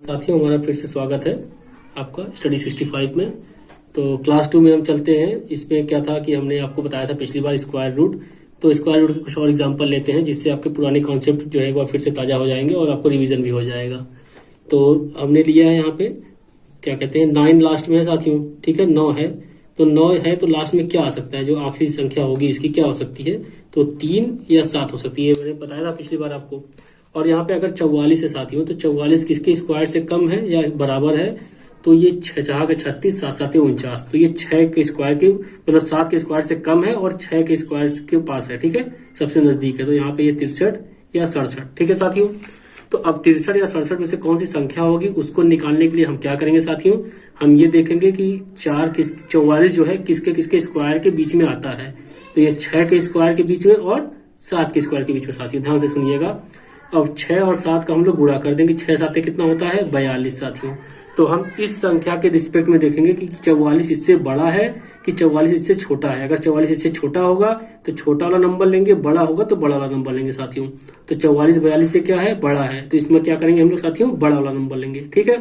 साथियों, हमारा फिर से स्वागत है आपका स्टडी 65 में। तो क्लास 2 में हम चलते हैं। इसमें क्या था कि हमने आपको बताया था पिछली बार स्क्वायर रूट। तो स्क्वायर रूट के कुछ और एग्जांपल लेते हैं जिससे आपके पुराने कॉन्सेप्ट जो है वह फिर से ताज़ा हो जाएंगे और आपको रिवीजन भी हो जाएगा। तो हमने लिया है यहाँ पे क्या कहते हैं 9 लास्ट में है साथियों, ठीक है। 9 है तो 9 है तो लास्ट में क्या आ सकता है, जो आखिरी संख्या होगी इसकी क्या हो सकती है, तो 3 या 7 हो सकती है। मैंने बताया था पिछली बार आपको। और यहाँ पे अगर 44 है साथियों, तो 44 किसके स्क्वायर से कम है या बराबर है, तो ये 6 के 36, 7 7 49, तो ये 6 के स्क्वायर के मतलब 7 के स्क्वायर से कम है और 6 के स्क्वायर के पास है, ठीक है, सबसे नजदीक है। तो यहाँ पे ये 63 या 67, ठीक है साथियों। तो अब 63 या 67 में से कौन सी संख्या होगी उसको निकालने के लिए हम क्या करेंगे साथियों, हम ये देखेंगे कि 44 जो है किसके किसके स्क्वायर के बीच में आता है। तो ये 6 के स्क्वायर के बीच में और 7 के स्क्वायर के बीच में साथियों, ध्यान से सुनिएगा। अब 6 और 7 का हम लोग गुणा कर देंगे, 6 7 कितना होता है 42 साथियों। तो हम इस संख्या के रिस्पेक्ट में देखेंगे कि 44 इससे बड़ा है कि 44 इससे छोटा है। अगर 44 इससे छोटा होगा तो छोटा वाला नंबर लेंगे, बड़ा होगा तो बड़ा वाला नंबर लेंगे साथियों। तो 44 42 से क्या है, बड़ा है, तो इसमें क्या करेंगे हम लोग साथियों, बड़ा वाला नंबर लेंगे, ठीक है।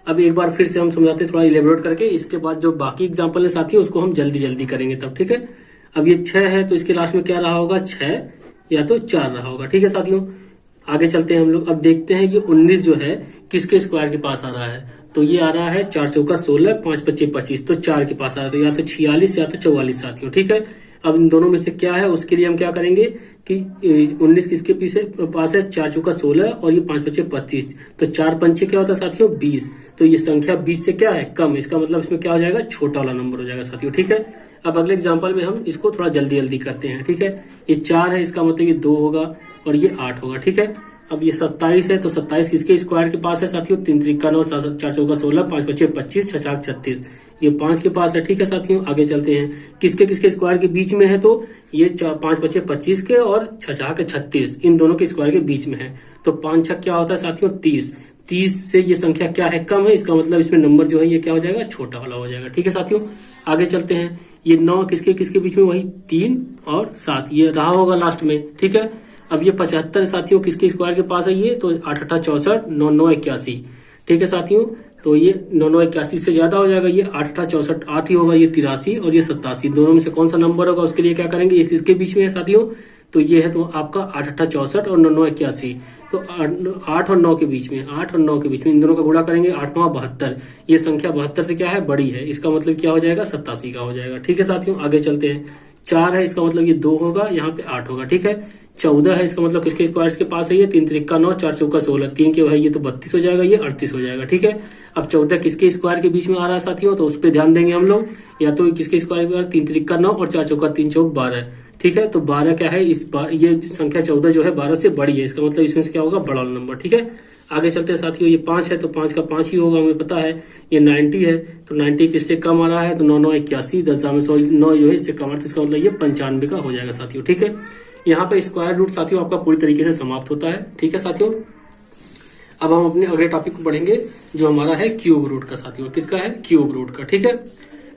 अब एक बार फिर से हम समझाते हैं थोड़ा इलेबोरेट करके। इसके बाद जो बाकी एग्जाम्पल है साथियों उसको हम जल्दी जल्दी करेंगे तब, ठीक है। अब ये 6 है तो इसके लास्ट में क्या रहा होगा, 6 या तो 4 रहा होगा, ठीक है साथियों। आगे चलते हैं हम लोग। अब देखते हैं कि 19 जो है किसके स्क्वायर के पास आ रहा है। तो ये आ रहा है 4 चौका 16, 5 पच्चे 25, तो 4 के पास आ रहा है। तो या तो 46 या तो 44 साथियों, ठीक है। अब इन दोनों में से क्या है उसके लिए हम क्या करेंगे कि 19 किसके पीछे पास है, 4 चौका 16 और ये 5 पच्चे 25, तो 4 पंचे क्या होता है साथियों 20। तो ये संख्या 20 से क्या है, कम। इसका मतलब इसमें क्या हो जाएगा, छोटा वाला नंबर हो जाएगा साथियों, ठीक है। अब अगले एग्जाम्पल में हम इसको थोड़ा जल्दी जल्दी करते हैं, ठीक है। ये 4 है, इसका मतलब ये 2 होगा और ये 8 होगा, ठीक है। अब ये 27 है तो 27 किसके स्क्वायर के पास है साथियों, 3 त्रिका 9, 4 चौका 16, 5 पच्चे 25, 6 चाक 36, ये 5 के पास है, ठीक है साथियों। आगे चलते हैं, किसके किसके स्क्वायर के बीच में है, तो ये 5 पच्चे 25 के और 6 चाक 36, इन दोनों के स्क्वायर के बीच में है। तो 5 छक क्या होता है साथियों 30, 30 से ये संख्या क्या है, कम है। इसका मतलब इसमें नंबर जो है ये क्या हो जाएगा, छोटा वाला हो जाएगा, ठीक है साथियों। आगे चलते हैं, ये 9 किसके किसके बीच में, वही 3 और 7, ये रहा होगा लास्ट में, ठीक है। अब ये 75 साथियों किसके स्क्वायर के पास है, ये तो 8 8 64, 9 9 81, ठीक है साथियों। तो ये 9 9 81 से ज्यादा हो जाएगा, ये 8 8 64 8 ही होगा, ये 83 और ये 87, दोनों में से कौन सा नंबर होगा उसके लिए क्या करेंगे, ये किसके बीच में है साथियों, तो ये है तो आपका 8 8 64 और 9 9 81, तो 8 और 9 के बीच में, 8 और 9 के बीच में इन दोनों का गुणा करेंगे, 8 9 72, ये संख्या 72 से क्या है, बड़ी है। इसका मतलब क्या हो जाएगा, 87 का हो जाएगा, ठीक है साथियों। आगे चलते हैं, 4 है, इसका मतलब ये 2 होगा, यहाँ पे 8 होगा, ठीक है। 14 है, इसका मतलब किसके स्क्वायर के पास है, ये 3 त्रिका 9, 4 चौका 16, 3 के है ये तो 32 हो जाएगा, ये 38 हो जाएगा, ठीक है। अब 14 किसके स्क्वायर के बीच में आ रहा है साथियों, तो उस पर ध्यान देंगे हम लोग। या तो किसके स्क्वायर में, 3 त्रिका 9 और 4 चौका 3 चौक 12, ठीक है। तो 12 क्या है, ये संख्या 14 जो है 12 से बड़ी है, इसका मतलब इसमें से क्या होगा, बड़ा नंबर, ठीक है। आगे चलते हैं साथियों, ये 5 है तो 5 का 5 ही होगा, हमें पता है। ये 90 है तो 90 किससे कम आ रहा है, तो 9 9 81, 10 9 जो है इससे कम आ रहा है, इसका मतलब ये 95 का हो जाएगा साथियों, ठीक है। यहाँ पे स्क्वायर रूट साथियों आपका पूरी तरीके से समाप्त होता है, ठीक है साथियों। अब हम अपने अगले टॉपिक को बढ़ेंगे जो हमारा है क्यूब रूट का साथियों, किसका है, क्यूब रूट का, ठीक है।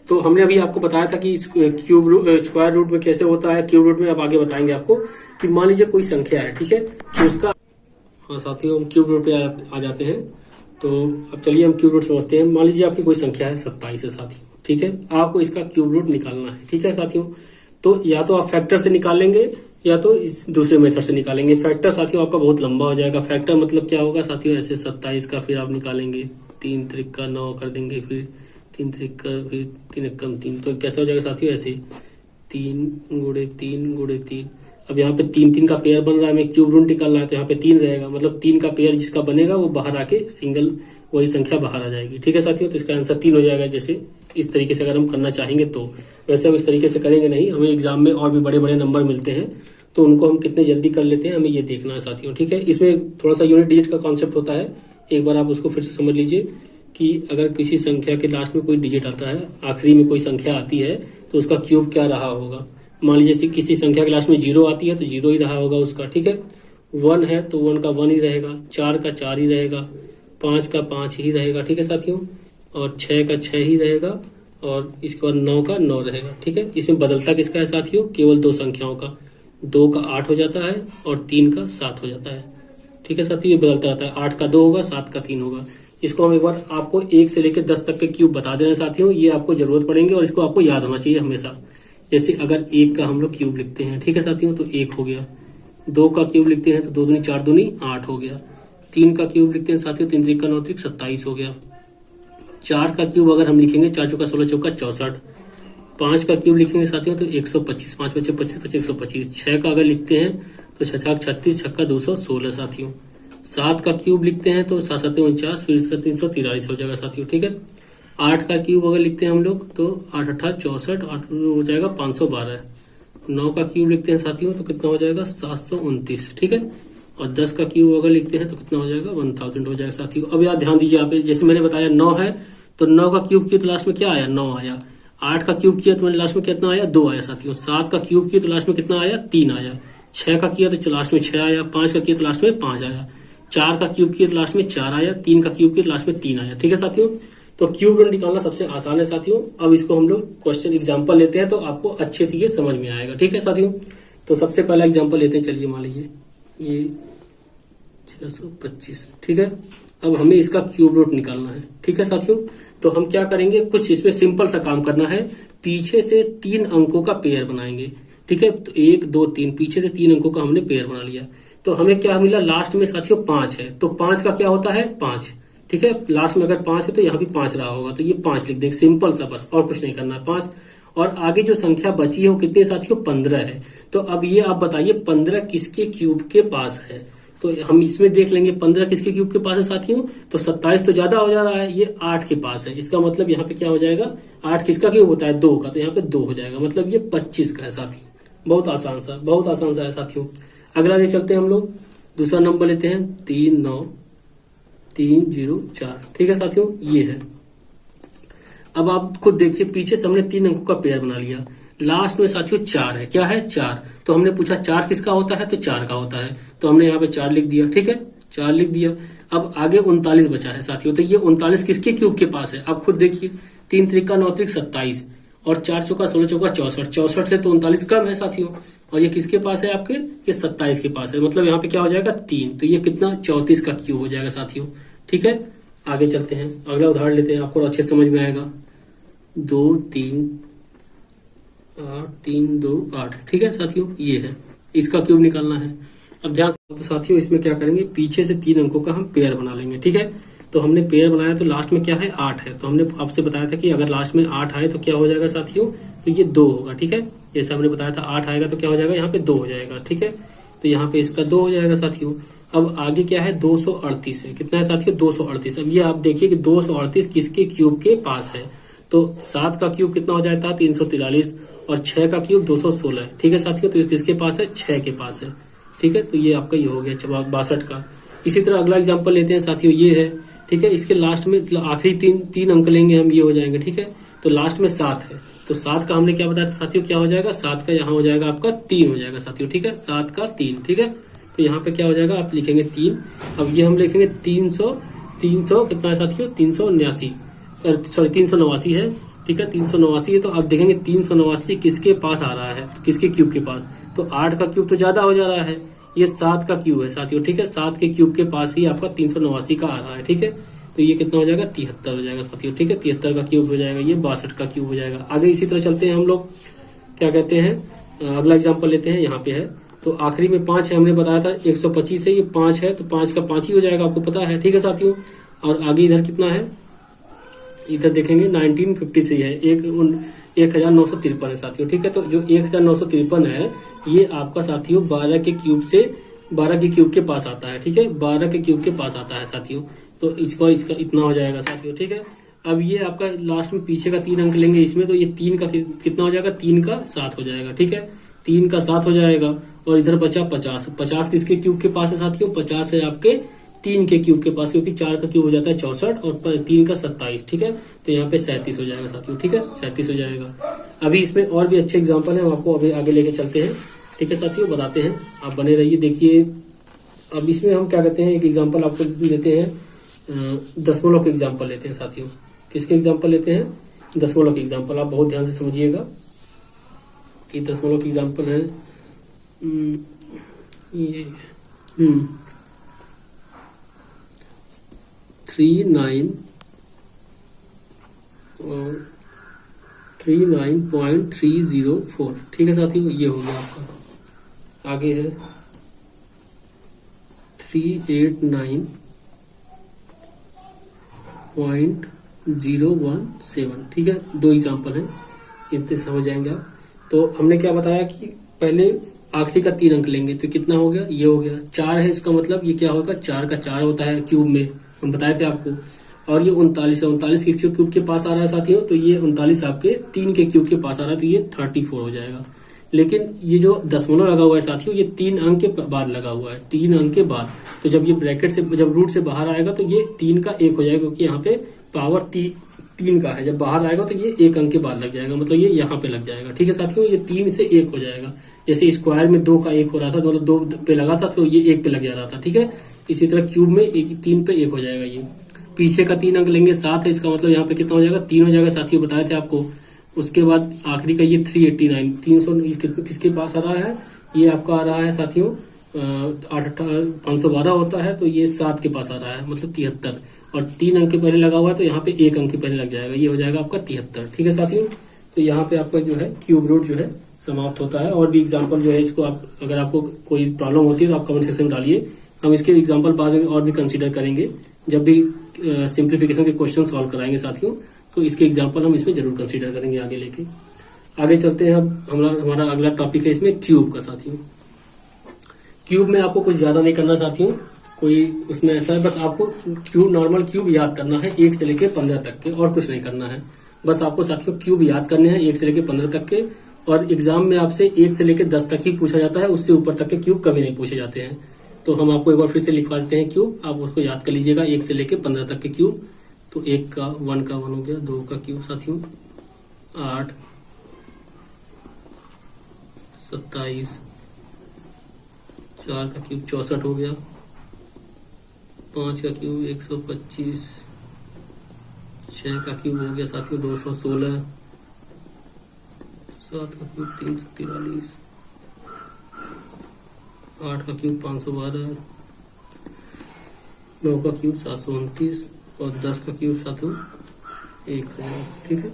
तो हमने अभी आपको बताया था कि स्क्वायर रूट में कैसे होता है, क्यूब रूट में अब आगे बताएंगे आपको। कि मान लीजिए कोई संख्या है, ठीक है, तो उसका, हाँ साथियों हम क्यूब रूट पे आ जाते हैं। तो अब चलिए हम क्यूब रूट समझते हैं। मान लीजिए आपकी कोई संख्या है 27 है साथियों, ठीक है, आपको इसका क्यूब रूट निकालना है, ठीक है साथियों। तो या तो आप फैक्टर से निकालेंगे या तो इस दूसरे मेथड से निकालेंगे। फैक्टर साथियों आपका बहुत लंबा हो जाएगा। फैक्टर मतलब क्या होगा साथियों, ऐसे 27 का फिर आप निकालेंगे, 3 त्रिका 9 कर देंगे, फिर 3 त्रिका, फिर 3 एकम 3, तो कैसे हो जाएगा साथियों, ऐसे 3 गुणे 3 गुणे 3। अब यहाँ पे 3 3 का पेयर बन रहा है, हमें क्यूब रूट निकालना है, तो यहाँ पे 3 रहेगा, मतलब 3 का पेयर जिसका बनेगा वो बाहर आके सिंगल वही संख्या बाहर आ जाएगी, ठीक है साथियों। तो इसका आंसर 3 हो जाएगा। जैसे इस तरीके से अगर हम करना चाहेंगे तो, वैसे हम इस तरीके से करेंगे नहीं, हमें एग्जाम में और भी बड़े बड़े नंबर मिलते हैं तो उनको हम कितने जल्दी कर लेते हैं हमें ये देखना है साथियों, ठीक है। इसमें थोड़ा सा यूनिट डिजिट का कॉन्सेप्ट होता है, एक बार आप उसको फिर से समझ लीजिए कि अगर किसी संख्या के लास्ट में कोई डिजिट आता है, आखिरी में कोई संख्या आती है, तो उसका क्यूब क्या रहा होगा। मान लीजिए किसी संख्या के लास्ट में 0 आती है तो 0 ही रहा होगा उसका, ठीक है। 1 है तो 1 का 1 ही रहेगा, 4 का 4 ही रहेगा, 5 का 5 ही रहेगा, ठीक है साथियों, और 6 का 6 ही रहेगा, और इसके बाद 9 का 9 रहेगा, ठीक है। इसमें बदलता किसका है साथियों, केवल 2 संख्याओं का, 2 का 8 हो जाता है और 3 का 7 हो जाता है, ठीक है साथियों, ये बदलता रहता है, 8 का 2 होगा, 7 का 3 होगा। इसको हम एक बार आपको 1 से लेकर 10 तक के क्यूब बता दे रहे हैं साथियों, ये आपको जरूरत पड़ेंगे और इसको आपको याद होना चाहिए हमेशा। जैसे अगर 1 का हम लोग क्यूब लिखते हैं, ठीक है साथियों, तो 1 हो गया। 2 का क्यूब लिखते हैं तो 2 दूनी 4 दूनी 8 हो गया। 3 का क्यूब लिखते हैं साथियों, 3 3 का 9 3 27 हो गया। 4 का क्यूब अगर हम लिखेंगे, 4 चौका 16 चौका 64। 5 का क्यूब लिखेंगे साथियों तो 125, 5 बचे 25 25 125। 6 का अगर लिखते हैं तो 6 छक 36, छक्का 216 साथियों। 7 का क्यूब लिखते हैं तो 7 7 49, फिर इसका 343 हो जाएगा साथियों, ठीक है। 8 का क्यूब अगर लिखते हैं हम लोग तो 8 8 64, 8 हो जाएगा 512। 9 का क्यूब लिखते हैं साथियों तो कितना हो जाएगा 729, ठीक है। और 10 का क्यूब अगर लिखते हैं तो कितना हो जाएगा 1000 हो जाएगा साथियों। अब यार ध्यान दीजिए, यहाँ पे जैसे मैंने बताया 9 है तो 9 का क्यूब किया तो लास्ट में क्या आया 9 आया। 8 का क्यूब किया तो मैंने लास्ट में कितना आया 2 आया साथियों। 7 का क्यूब किया तो लास्ट में कितना आया 3 आया। 6 का किया तो लास्ट में 6 आया। 5 का किया तो लास्ट में 5 आया। 4 का क्यूब किया तो लास्ट में 4 आया। 3 का क्यूब किया तो लास्ट में 3 आया, ठीक है साथियों। तो क्यूब रूट निकालना सबसे आसान है साथियों। अब इसको हम लोग क्वेश्चन एग्जाम्पल लेते हैं तो आपको अच्छे से ये समझ में आएगा, ठीक है साथियों। तो सबसे पहला एग्जाम्पल लेते हैं, चलिए मान लीजिए ये 625, ठीक है। अब हमें इसका क्यूब रूट निकालना है, ठीक है साथियों। तो हम क्या करेंगे, कुछ इसमें सिंपल सा काम करना है। पीछे से 3 अंकों का पेयर बनाएंगे, ठीक है। तो 1 2 3 पीछे से 3 अंकों का हमने पेयर बना लिया। तो हमें क्या मिला लास्ट में साथियों 5 है, तो 5 का क्या होता है 5, ठीक है। लास्ट में अगर 5 है तो यहाँ भी 5 रहा होगा, तो ये 5 लिख देंगे, सिंपल सा, बस और कुछ नहीं करना है 5। और आगे जो संख्या बची है वो कितनी साथियों 15 है। तो अब ये आप बताइए 15 किसके क्यूब के पास है। तो हम इसमें देख लेंगे 15 किसके क्यूब के पास है साथियों। तो 27 तो ज्यादा हो जा रहा है, ये 8 के पास है। इसका मतलब यहाँ पे क्या हो जाएगा 8 किसका क्यूब होता है 2 का, तो यहाँ पे 2 हो जाएगा, मतलब ये 25 का है साथियों। बहुत आसान सा है साथियों। अगला ले चलते हैं हम लोग, दूसरा नंबर लेते हैं 39304, ठीक है साथियों, ये है। अब आप खुद देखिए, पीछे से हमने 3 अंकों का पेयर बना लिया। लास्ट में साथियों 4 है, क्या है 4। तो हमने पूछा 4 किसका होता है, तो 4 का होता है, तो हमने यहाँ पे 4 लिख दिया, ठीक है, 4 लिख दिया। अब आगे 39 बचा है साथियों, तो ये 39 किसके क्यूब के पास है, आप खुद देखिए। 3 त्रिका 9 त्रिक 27 और 4 चौका 16 चौका 64, 64 से तो 39 कम है साथियों। और ये किसके पास है आपके, ये 27 के पास है, मतलब यहाँ पे क्या हो जाएगा 3, तो ये कितना 34 का क्यूब हो जाएगा साथियों, ठीक है। आगे चलते हैं, अगला उदाहरण लेते हैं, आपको अच्छे समझ में आएगा। 2 3 8 3 2 8, ठीक है साथियों, ये है, इसका क्यूब निकालना है। अब ध्यान से तो साथियों इसमें क्या करेंगे, पीछे से 3 अंकों का हम पेयर बना लेंगे, ठीक है। तो हमने पेयर बनाया तो लास्ट में क्या है 8 है, तो हमने आपसे बताया था कि अगर लास्ट में 8 आए तो क्या हो जाएगा साथियों, तो ये 2 होगा, ठीक है। जैसे हमने बताया था 8 आएगा तो क्या हो जाएगा यहाँ पे 2 हो जाएगा, ठीक है। तो यहाँ पे इसका 2 हो जाएगा साथियों। अब आगे क्या है 238 है, कितना है साथियों 238। अब ये आप देखिए कि 238 किसके क्यूब के पास है। तो 7 का क्यूब कितना हो जाता है 343 और 6 का क्यूब 216 है, ठीक है साथियों। तो किसके पास है 6 के पास है, ठीक है। तो ये आपका ये हो गया 62 का। इसी तरह अगला एग्जांपल लेते हैं साथियों, ये है, ठीक है। इसके लास्ट में आखिरी तीन अंक लेंगे हम, ये हो जाएंगे, ठीक है। तो लास्ट में 7 है, तो 7 का हमने क्या बताया था साथियों, क्या हो जाएगा 7 का यहाँ हो जाएगा आपका 3 हो जाएगा साथियों, ठीक है। 7 का 3, ठीक है। तो यहाँ पे क्या हो जाएगा, आप लिखेंगे 3। अब ये हम लिखेंगे 300 कितना है साथियों 389, सॉरी 389 है, ठीक है। 389 है, तो अब देखेंगे 389 किसके पास आ रहा है, तो किसके क्यूब के पास। तो 8 का क्यूब तो ज्यादा हो जा रहा है, ये 7 का क्यूब है साथियों, ठीक है। 7 के क्यूब के पास ही आपका 389 का आ रहा है, ठीक है। तो ये कितना हो जाएगा 73 हो जाएगा साथियों, ठीक है। 73 का क्यूब हो जाएगा, ये 62 का क्यूब हो जाएगा। आगे इसी तरह चलते हैं हम लोग, क्या कहते हैं, अगला एग्जाम्पल लेते हैं, यहाँ पे है। तो आखिरी में 5 है, हमने बताया था 125 है, ये 5 है, तो 5 का 5 ही हो जाएगा, आपको पता है, ठीक है साथियों। और आगे इधर कितना है, इधर देखेंगे 1953 है, 1953 है साथियों, ठीक है। तो जो 1953 है ये आपका साथियों 12 के क्यूब के पास आता है, ठीक है। 12 के क्यूब के पास आता है साथियों। तो इसका इतना हो जाएगा साथियों, ठीक है। अब ये आपका लास्ट में पीछे का 3 अंक लेंगे इसमें, तो ये 3 का कितना हो जाएगा 3 का 7 हो जाएगा, ठीक है। 3 का 7 हो जाएगा। और इधर बचा 50 किसके क्यूब के पास है साथियों, 50 है आपके 3 के क्यूब के पास, क्योंकि 4 का क्यूब हो जाता है 64 और 3 का 27, ठीक है। तो यहाँ पे 37 हो जाएगा साथियों, ठीक है, 37 हो जाएगा। अभी इसमें और भी अच्छे एग्जाम्पल है, हम आपको अभी आगे लेके चलते हैं, ठीक है साथियों, बताते हैं, आप बने रहिए। देखिए अब इसमें हम क्या कहते हैं, एक एग्जाम्पल आपको लेते हैं, दशमलव के एग्जाम्पल लेते हैं साथियों। किसके एग्जाम्पल लेते हैं, दशमलव के एग्जाम्पल। आप बहुत ध्यान से समझिएगा कि दशमलव के एग्जाम्पल है ये 39.304। ठीक है साथियों, ये हो गया आपका। आगे है 389.017। ठीक है, दो एग्जाम्पल है, इतने समझ जाएंगे आप। तो हमने क्या बताया कि पहले आखिरी का 3 अंक लेंगे, तो कितना हो गया, ये हो गया 4 है। इसका मतलब ये क्या होगा, 4 का 4 होता है क्यूब में, हम बताए थे आपको। और ये 39 है, 39 के क्यूब के पास आ रहा है साथियों, तो ये 39 आपके 3 के क्यूब के पास आ रहा है, तो ये 34 हो जाएगा। लेकिन ये जो दशमलव लगा हुआ है साथियों, ये 3 अंक के बाद लगा हुआ है, 3 अंक के बाद। तो जब ये ब्रैकेट से, जब रूट से बाहर आएगा तो ये 3 का 1 हो जाएगा, क्योंकि यहाँ पे पावर 3 का है। जब बाहर आएगा तो ये 1 अंक के बाद लग जाएगा, मतलब ये यहाँ पे लग जाएगा। ठीक है साथियों, ये 3 से 1 हो जाएगा। जैसे स्क्वायर में 2 का 1 हो रहा था, मतलब 2 पे लगा था, तो ये 1 पे लग जा रहा था। ठीक है, इसी तरह क्यूब में 3 पे 1 हो जाएगा। ये पीछे का 3 अंक लेंगे 7 है, इसका मतलब यहाँ पे कितना हो जाएगा, 3 हो जाएगा साथियों, बताए थे आपको। उसके बाद आखिरी का ये 389, 300 किसके पास आ रहा है, ये आपका आ रहा है साथियों 512 होता है, तो ये 7 के पास आ रहा है, मतलब 73। और 3 अंक के पहले लगा हुआ है, तो यहाँ पे 1 अंक के पहले लग जाएगा, ये हो जाएगा आपका 73। ठीक है साथियों, तो यहाँ पे आपका जो है क्यूब रूट जो है समाप्त होता है। और भी एग्जाम्पल जो है इसको आप, अगर आपको कोई प्रॉब्लम होती है तो आप कमेंट सेक्शन में डालिए, हम इसके एग्जाम्पल बाद में और भी कंसीडर करेंगे। जब भी सिंप्लीफिकेशन के क्वेश्चन सॉल्व कराएंगे साथियों, तो इसके एग्जाम्पल हम इसमें जरूर कंसीडर करेंगे आगे लेके। आगे चलते हैं, अब हमारा अगला टॉपिक है इसमें क्यूब का साथियों। क्यूब में आपको कुछ ज्यादा नहीं करना साथियों, कोई उसमें ऐसा है, बस आपको क्यूब, नॉर्मल क्यूब याद करना है 1 से लेके 15 तक के, और कुछ नहीं करना है। बस आपको साथियों क्यूब याद करने हैं 1 से लेके 15 तक के। और एग्जाम में आपसे 1 से लेके 10 तक ही पूछा जाता है, उससे ऊपर तक के क्यूब कभी नहीं पूछे जाते हैं। तो हम आपको एक बार फिर से लिखवा देते हैं क्यूब, आप उसको याद कर लीजिएगा 1 से लेके 15 तक के क्यूब। तो 1 का 1 हो गया, 2 का क्यूब साथियों 8, 27, 4 का क्यूब 64 हो गया, 5 का क्यूब 125, 6 का क्यूब हो गया साथियों 216, 7 का क्यूब 343, 8 का क्यूब 512, 9 का क्यूब 729 और 10 का क्यूब साथियों 1000। ठीक है,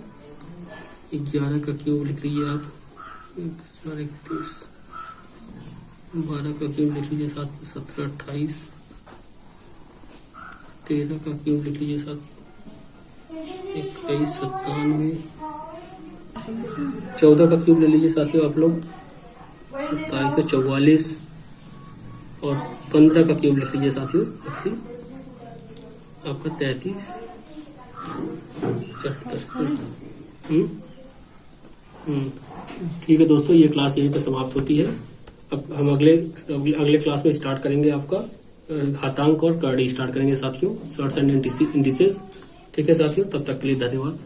11 का क्यूब लिख लीजिए आप 1031, 12 का क्यूब लिख लीजिए साथियों 1728, 13 का क्यूब लिख लीजिए साथियों 2197, 14 का क्यूब ले लीजिए साथियों आप लोग 2744, और 15 का क्यूब लिख लीजिए साथियों आपका 3374। ठीक है दोस्तों, ये क्लास यहीं पर समाप्त होती है। अब हम अगले क्लास में स्टार्ट करेंगे आपका घातांक और कर्डी स्टार्ट करेंगे साथियों, शॉर्ट्स एंड इंडिसेस। ठीक है साथियों, तब तक के लिए धन्यवाद।